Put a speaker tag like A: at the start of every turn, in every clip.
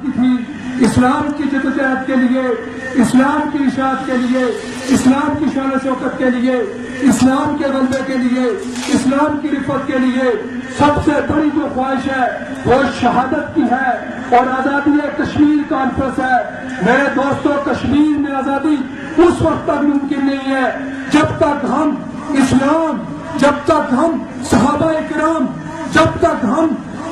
A: کی تھی اسلام کی جدوجہد کے لیے، اسلام کی اشاعت کے لیے، اسلام کی شان و شوکت کے لیے، اسلام کے غلبے کے لیے، اسلام کی رفعت کے لیے سب سے بڑی جو خواہش ہے وہ شہادت کی ہے اور آزادی کشمیر کانفرنس ہے۔ میرے دوستوں، کشمیر میں آزادی اس وقت تک ممکن نہیں ہے جب تک ہم اسلام، جب تک ہم صحابہ کرام، جب تک ہم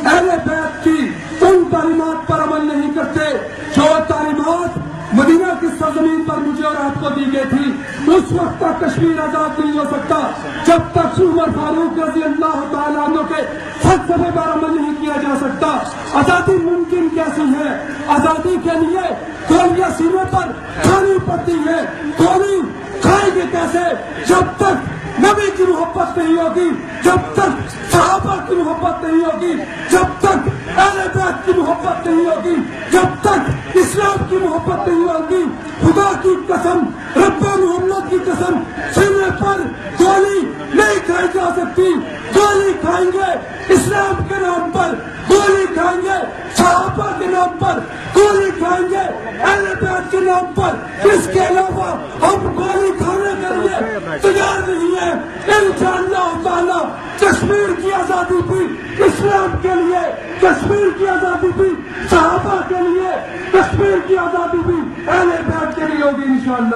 A: اہل بیت کی ان تعلیمات پر عمل نہیں کرتے جو تعلیمات مدینہ کی سرزمین پر مجھے اور آپ کو دی گئی تھی۔ اس وقت تک کشمیر آزاد نہیں ہو سکتا جب تک عمر فاروق رضی اللہ تعالیٰ عنہ کے فلسفے پر عمل نہیں کیا جا سکتا۔ آزادی ممکن کیسی ہے؟ آزادی کے لیے گولیاں سینے پر کھانی پڑتی ہے۔ گولی کھائیں گے کیسے؟ جب تک نبی کی محبت نہیں ہوگی، جب تک صحابہ کی محبت نہیں ہوگی، جب تک اہل بیت کی محبت نہیں ہوگی، جب تک اسلام کی محبت نہیں ہوگی۔ خدا کی قسم، رب محمد کی قسم، سینے پر گولی نہیں کھائی جا سکتی۔ گولی کھائیں گے اسلام کے نام پر، گولی کھائیں گے صحابہ کے نام پر، گولی کھائیں گے اہل بیت کے نام پر۔ اس کے علاوہ ہم گولی کھانے کے لیے تیار نہیں ہیں۔ انشاءاللہ تعالی کشمیر کی آزادی بھی اسلام کے لیے، کشمیر کی آزادی بھی صحابہ کے لیے، کشمیر کی آزادی بھی اہل بیت کے لیے ہوگی انشاءاللہ۔